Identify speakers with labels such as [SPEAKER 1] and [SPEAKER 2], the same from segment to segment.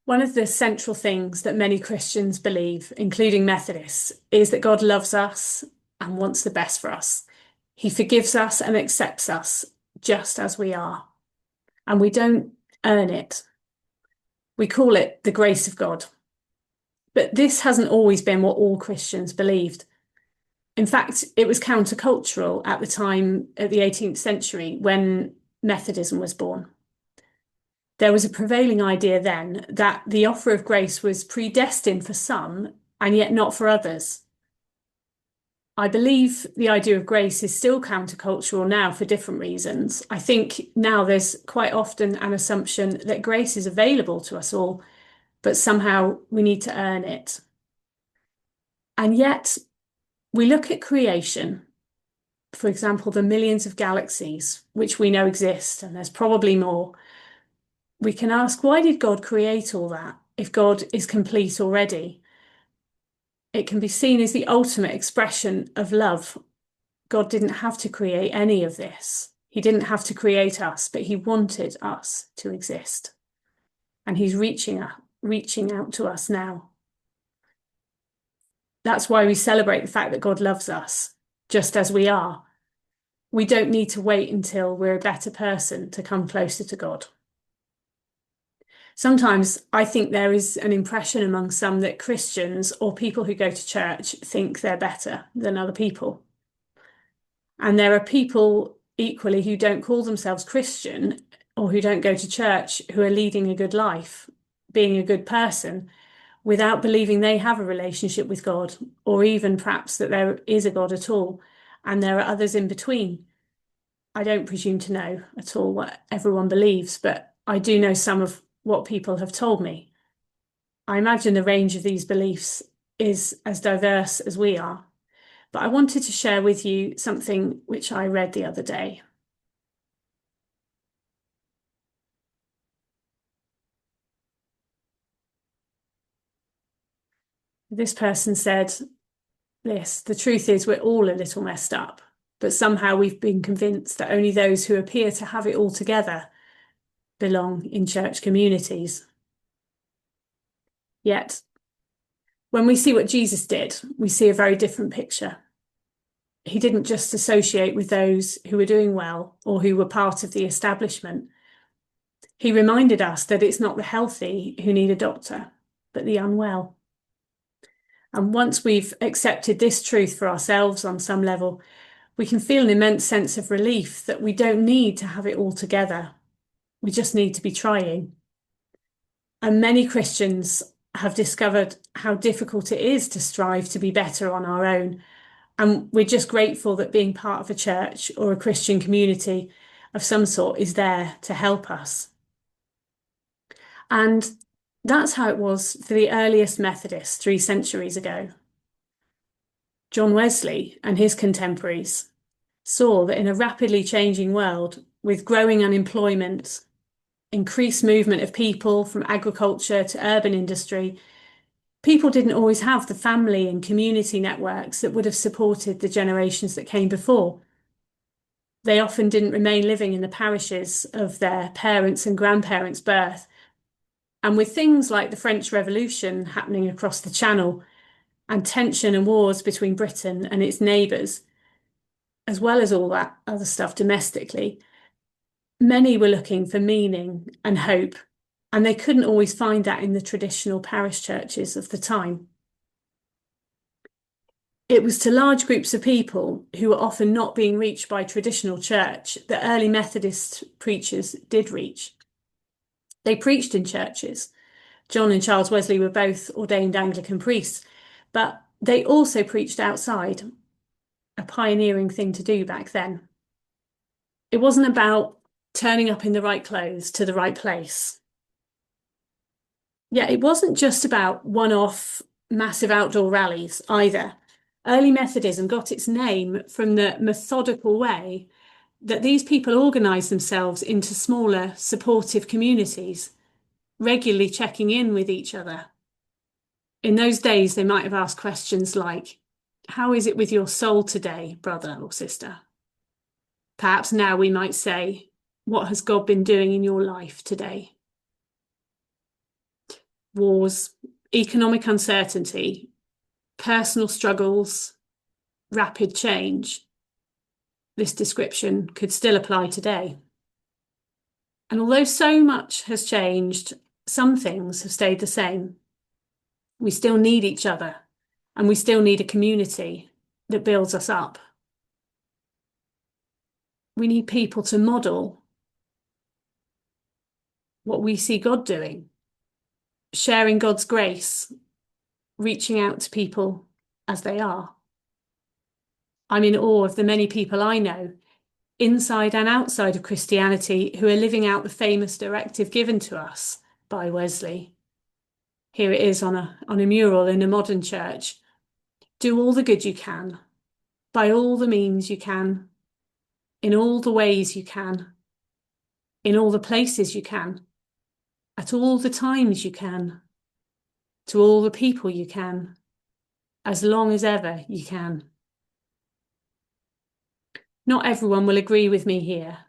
[SPEAKER 1] One of the central things that many Christians believe, including Methodists, is that God loves us and wants the best for us. He forgives us and accepts us just as we are, and we don't earn it. We call it the grace of God. But this hasn't always been what all Christians believed. In fact, it was countercultural at the time, at the 18th century, when Methodism was born. There was a prevailing idea then that the offer of grace was predestined for some and yet not for others. I believe the idea of grace is still countercultural now for different reasons. I think now there's quite often an assumption that grace is available to us all, but somehow we need to earn it. And yet we look at creation, for example, the millions of galaxies which we know exist, and there's probably more. We can ask, why did God create all that if God is complete already? It can be seen as the ultimate expression of love. God didn't have to create any of this. He didn't have to create us, but he wanted us to exist. And he's reaching out to us now. That's why we celebrate the fact that God loves us, just as we are. We don't need to wait until we're a better person to come closer to God. Sometimes I think there is an impression among some that Christians or people who go to church think they're better than other people. And there are people equally who don't call themselves Christian or who don't go to church who are leading a good life, being a good person, without believing they have a relationship with God, or even perhaps that there is a God at all. And there are others in between. I don't presume to know at all what everyone believes, but I do know some of what people have told me. I imagine the range of these beliefs is as diverse as we are. But I wanted to share with you something which I read the other day. This person said this: the truth is we're all a little messed up, but somehow we've been convinced that only those who appear to have it all together belong in church communities. Yet, when we see what Jesus did, we see a very different picture. He didn't just associate with those who were doing well or who were part of the establishment. He reminded us that it's not the healthy who need a doctor, but the unwell. And once we've accepted this truth for ourselves on some level, we can feel an immense sense of relief that we don't need to have it all together. We just need to be trying. And many Christians have discovered how difficult it is to strive to be better on our own. And we're just grateful that being part of a church or a Christian community of some sort is there to help us. And that's how it was for the earliest Methodists 3 centuries ago. John Wesley and his contemporaries saw that in a rapidly changing world, with growing unemployment, increased movement of people from agriculture to urban industry, people didn't always have the family and community networks that would have supported the generations that came before. They often didn't remain living in the parishes of their parents' and grandparents' birth. And with things like the French Revolution happening across the Channel and tension and wars between Britain and its neighbours, as well as all that other stuff domestically, many were looking for meaning and hope, and they couldn't always find that in the traditional parish churches of the time. It was to large groups of people who were often not being reached by traditional church that early Methodist preachers did reach. They preached in churches. John and Charles Wesley were both ordained Anglican priests, but they also preached outside, a pioneering thing to do back then. It wasn't about turning up in the right clothes to the right place. Yeah, it wasn't just about one-off massive outdoor rallies either. Early Methodism got its name from the methodical way that these people organised themselves into smaller, supportive communities, regularly checking in with each other. In those days, they might have asked questions like, "How is it with your soul today, brother or sister?" Perhaps now we might say, "What has God been doing in your life today?" wars, economic uncertainty, personal struggles, rapid change, this description could still apply today. And although so much has changed, some things have stayed the same. We still need each other, and we still need a community that builds us up. We need people to model what we see God doing, sharing God's grace, reaching out to people as they are. I'm in awe of the many people I know, inside and outside of Christianity, who are living out the famous directive given to us by Wesley. Here it is on a mural in a modern church. Do all the good you can, by all the means you can, in all the ways you can, in all the places you can, at all the times you can, to all the people you can, as long as ever you can. Not everyone will agree with me here,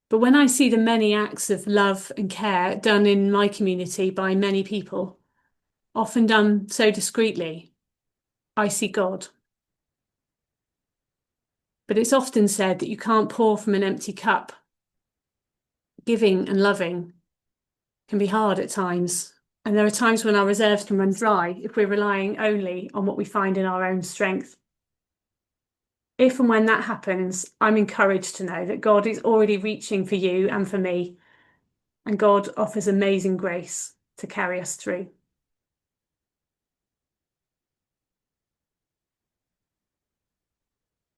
[SPEAKER 1] but when I see the many acts of love and care done in my community by many people, often done so discreetly, I see God. But it's often said that you can't pour from an empty cup. Giving and loving can be hard at times, and there are times when our reserves can run dry if we're relying only on what we find in our own strength. If and when that happens, I'm encouraged to know that God is already reaching for you and for me, and God offers amazing grace to carry us through.